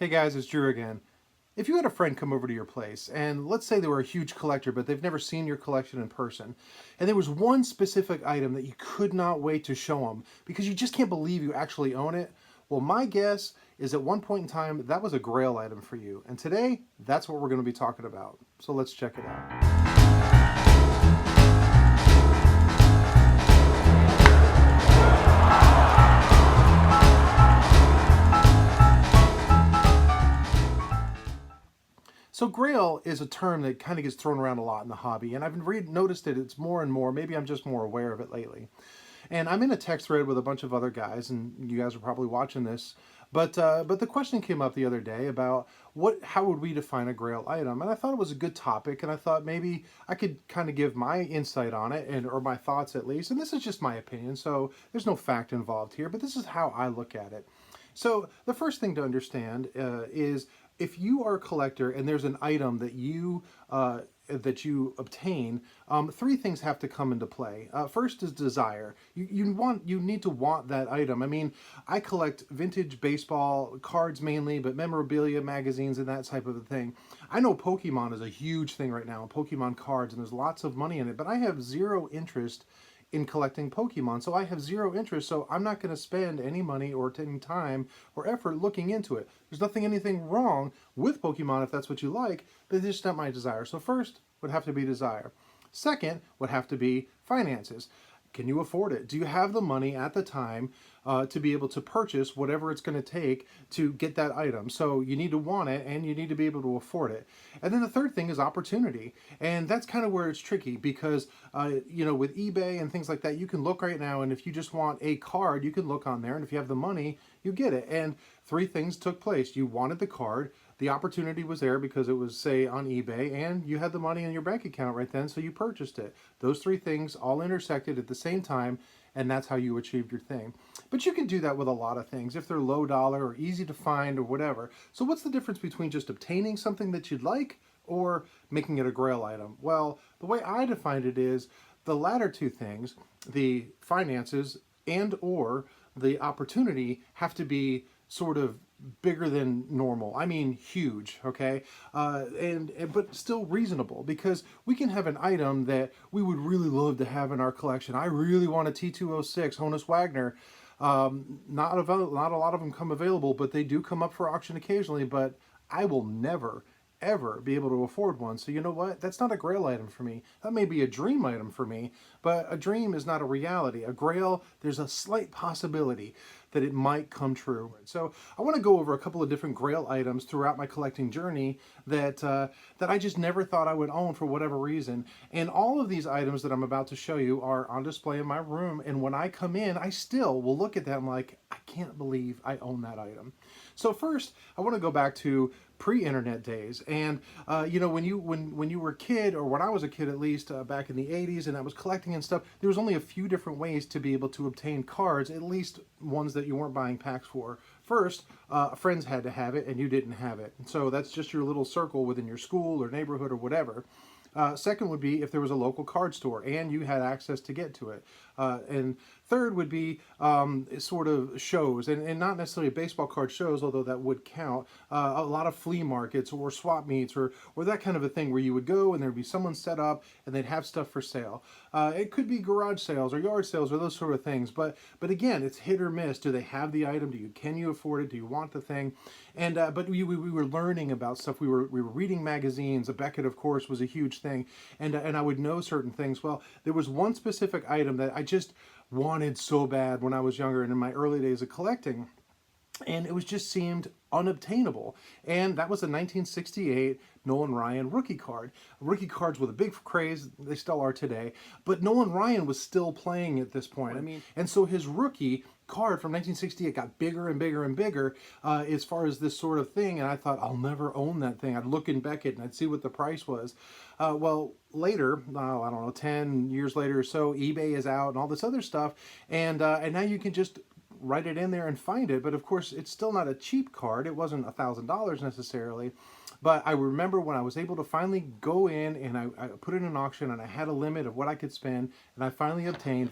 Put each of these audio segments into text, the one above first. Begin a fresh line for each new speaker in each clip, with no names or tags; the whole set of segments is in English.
Hey guys, it's Drew again. If you had a friend come over to your place, and let's say they were a huge collector, but they've never seen your collection in person, and there was one specific item that you could not wait to show them because you just can't believe you actually own it, well, my guess is at one point in time, that was a Grail item for you. And today, that's what we're going to be talking about. So let's check it out. So Grail is a term that kind of gets thrown around a lot in the hobby, and I've noticed that it's more and more. Maybe I'm just more aware of it lately. And I'm in a text thread with a bunch of other guys, and you guys are probably watching this. But the question came up the other day about how would we define a Grail item, and I thought it was a good topic, and I thought maybe I could kind of give my insight on it, or my thoughts at least. And this is just my opinion, so there's no fact involved here, but this is how I look at it. So the first thing to understand is if you are a collector and there's an item that you obtain, three things have to come into play. First is desire. You need to want that item. I mean, I collect vintage baseball cards mainly, but memorabilia, magazines, and that type of a thing. I know Pokemon is a huge thing right now, Pokemon cards, and there's lots of money in it, but I have zero interest in collecting Pokemon. So I have zero interest, so I'm not going to spend any money or any time or effort looking into it. There's anything wrong with Pokemon if that's what you like, but it's just not my desire. So first would have to be desire. Second would have to be finances. Can you afford it? Do you have the money at the time to be able to purchase whatever it's going to take to get that item? So you need to want it and you need to be able to afford it. And then the third thing is opportunity. And that's kind of where it's tricky because, with eBay and things like that, you can look right now, and if you just want a card, you can look on there, and if you have the money, you get it. And three things took place. You wanted the card, the opportunity was there because it was, say, on eBay, and you had the money in your bank account right then, so you purchased it. Those three things all intersected at the same time, and that's how you achieved your thing. But you can do that with a lot of things if they're low dollar or easy to find or whatever. So what's the difference between just obtaining something that you'd like or making it a Grail item? Well, the way I defined it is the latter two things, the finances and or the opportunity, have to be sort of bigger than normal. I mean huge, okay? But still reasonable, because we can have an item that we would really love to have in our collection. I really want a T206 Honus Wagner. Not a lot of them come available, but they do come up for auction occasionally, but I will never ever be able to afford one. So you know what? That's not a Grail item for me. That may be a dream item for me, but a dream is not a reality. A Grail, there's a slight possibility that it might come true. So I want to go over a couple of different Grail items throughout my collecting journey that I just never thought I would own for whatever reason. And all of these items that I'm about to show you are on display in my room. And when I come in, I still will look at them like, I can't believe I own that item. So first, I want to go back to pre-internet days, and when you were a kid, or when I was a kid at least, back in the 80s, and I was collecting and stuff, there was only a few different ways to be able to obtain cards, at least ones that you weren't buying packs for. First, friends had to have it and you didn't have it, so that's just your little circle within your school or neighborhood or whatever. Second would be if there was a local card store and you had access to get to it. And third would be sort of shows, and not necessarily baseball card shows, although that would count. A lot of flea markets or swap meets or that kind of a thing where you would go and there'd be someone set up and they'd have stuff for sale. It could be garage sales or yard sales or those sort of things. But again, it's hit or miss. Do they have the item? Can you afford it? Do you want the thing? And but we were learning about stuff. We were reading magazines. A Beckett, of course, was a huge thing, and I would know certain things. Well, there was one specific item that I just wanted so bad when I was younger and in my early days of collecting, and it was just seemed unobtainable. And that was a 1968 Nolan Ryan rookie card. Rookie cards with a big craze, they still are today, but Nolan Ryan was still playing at this point. I mean, and so his rookie card from 1968 got bigger and bigger and bigger as far as this sort of thing, and I thought, I'll never own that thing. I'd look in Beckett and I'd see what the price was. Well, later, I don't know, 10 years later or so, eBay is out and all this other stuff, and now you can just write it in there and find it. But of course, it's still not a cheap card. It wasn't $1,000 necessarily. But I remember when I was able to finally go in and I put it in an auction, and I had a limit of what I could spend, and I finally obtained,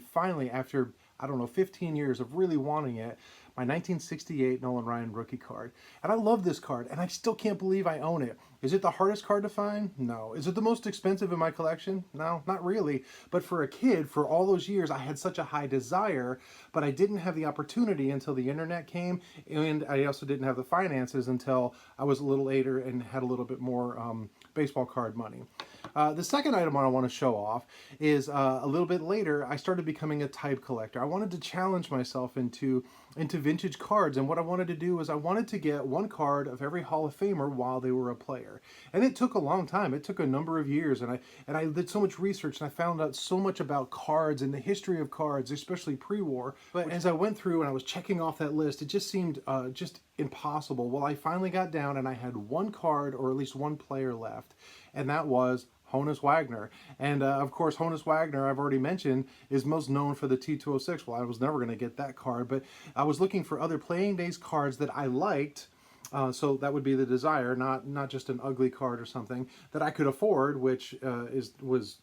after, I don't know, 15 years of really wanting it, my 1968 Nolan Ryan rookie card. And I love this card, and I still can't believe I own it. Is it the hardest card to find? No. Is it the most expensive in my collection? No, not really. But for a kid, for all those years, I had such a high desire, but I didn't have the opportunity until the internet came, and I also didn't have the finances until I was a little later and had a little bit more baseball card money. The second item I want to show off is a little bit later, I started becoming a type collector. I wanted to challenge myself into vintage cards, and what I wanted to do is I wanted to get one card of every Hall of Famer while they were a player. And it took a long time. It took a number of years, and I did so much research, and I found out so much about cards and the history of cards, especially pre-war. But as I went through and I was checking off that list, it just seemed just impossible. Well, I finally got down and I had one card, or at least one player left, and that was Honus Wagner. And of course, Honus Wagner, I've already mentioned, is most known for the T206. Well, I was never going to get that card, but I was looking for other playing days cards that I liked. So that would be the desire, not just an ugly card or something that I could afford, which was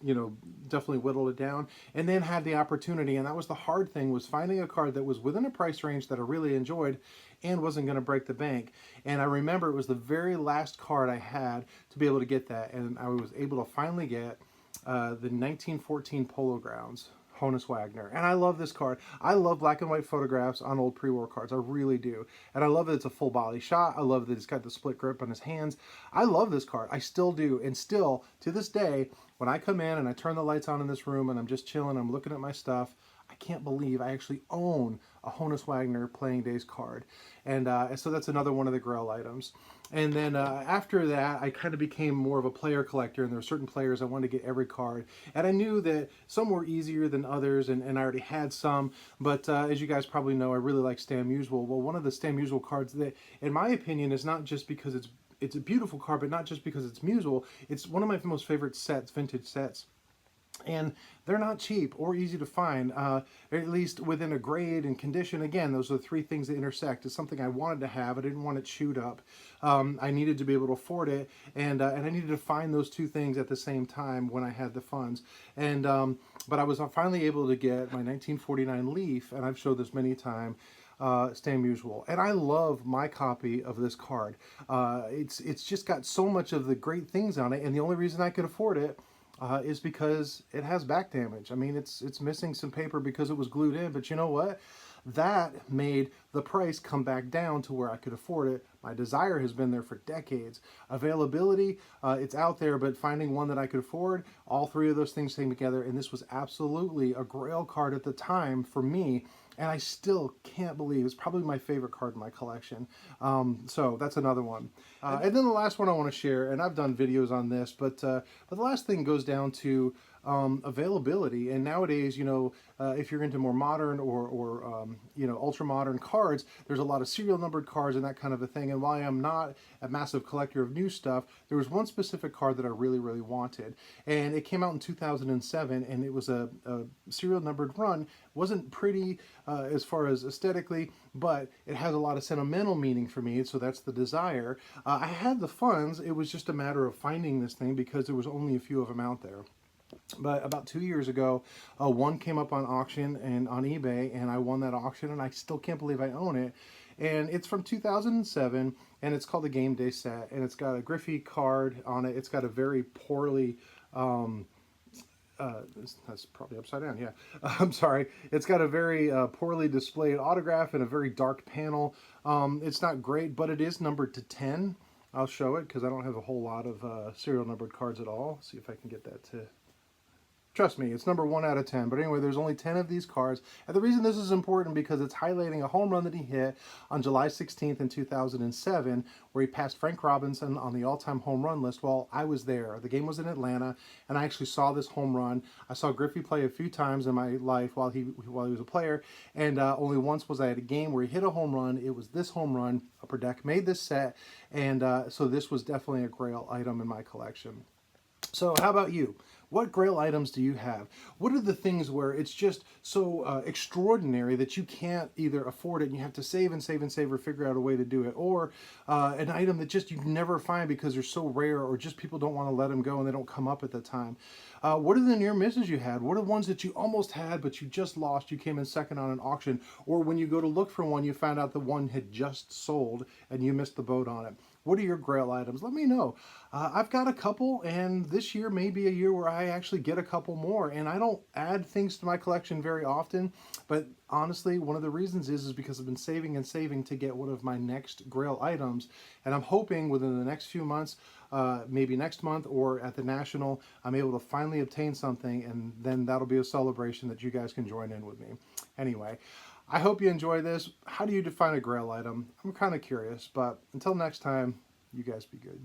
definitely whittled it down, and then had the opportunity. And that was the hard thing, was finding a card that was within a price range that I really enjoyed and wasn't going to break the bank. And I remember it was the very last card I had to be able to get that, and I was able to finally get the 1914 Polo Grounds Honus Wagner. And I love this card. I love black and white photographs on old pre-war cards. I really do. And I love that it's a full body shot. I love that it's got the split grip on his hands. I love this card. I still do. And still, to this day, when I come in and I turn the lights on in this room and I'm just chilling, I'm looking at my stuff, I can't believe I actually own a Honus Wagner Playing Days card. And so that's another one of the Grail items. And then after that, I kind of became more of a player collector, and there were certain players I wanted to get every card. And I knew that some were easier than others, and I already had some. But as you guys probably know, I really like Stan Musial. Well, one of the Stan Musial cards that, in my opinion, is not just because it's a beautiful card, but not just because it's Musial. It's one of my most favorite sets, vintage sets. And they're not cheap or easy to find, at least within a grade and condition. Again, those are the three things that intersect. It's something I wanted to have. I didn't want it chewed up. I needed to be able to afford it, and I needed to find those two things at the same time when I had the funds. And but I was finally able to get my 1949 Leaf, and I've showed this many times, Stan Musial, and I love my copy of this card. It's just got so much of the great things on it, and the only reason I could afford it is because it has back damage. I mean, it's missing some paper because it was glued in, but you know what? That made the price come back down to where I could afford it. My desire has been there for decades. Availability, it's out there, but finding one that I could afford, all three of those things came together, and this was absolutely a Grail card at the time for me. And I still can't believe it's probably my favorite card in my collection. So that's another one. And then the last one I want to share, and I've done videos on this, but the last thing goes down to availability. And nowadays, if you're into more modern or ultra modern cards, there's a lot of serial numbered cards and that kind of a thing. And while I'm not a massive collector of new stuff, there was one specific card that I really, really wanted. And it came out in 2007, and it was a serial numbered run. It wasn't pretty as far as aesthetically, but it has a lot of sentimental meaning for me, so that's the desire. I had the funds. It was just a matter of finding this thing because there was only a few of them out there. But about 2 years ago, one came up on auction and on eBay, and I won that auction, and I still can't believe I own it. And it's from 2007, and it's called the Game Day set, and it's got a Griffey card on it. It's got a very poorly, that's probably upside down, yeah. I'm sorry. It's got a very poorly displayed autograph and a very dark panel. It's not great, but it is numbered to 10. I'll show it because I don't have a whole lot of serial numbered cards at all. See if I can get that to... Trust me, it's number 1 out of 10. But anyway, there's only 10 of these cards. And the reason this is important because it's highlighting a home run that he hit on July 16th in 2007, where he passed Frank Robinson on the all-time home run list. Well, I was there. The game was in Atlanta, and I actually saw this home run. I saw Griffey play a few times in my life while he was a player, and only once was I at a game where he hit a home run. It was this home run. Upper Deck made this set, and so this was definitely a Grail item in my collection. So how about you? What Grail items do you have? What are the things where it's just so extraordinary that you can't either afford it and you have to save and save and save or figure out a way to do it, or an item that just you never find because they're so rare or just people don't want to let them go and they don't come up at the time? What are the near misses you had? What are the ones that you almost had but you just lost? You came in second on an auction, or when you go to look for one, you found out the one had just sold and you missed the boat on it. What are your Grail items? Let me know. I've got a couple, and this year may be a year where I actually get a couple more. And I don't add things to my collection very often, but honestly, one of the reasons is because I've been saving and saving to get one of my next Grail items. And I'm hoping within the next few months, maybe next month or at the National, I'm able to finally obtain something, and then that'll be a celebration that you guys can join in with me. Anyway, I hope you enjoy this. How do you define a Grail item? I'm kind of curious, but until next time, you guys be good.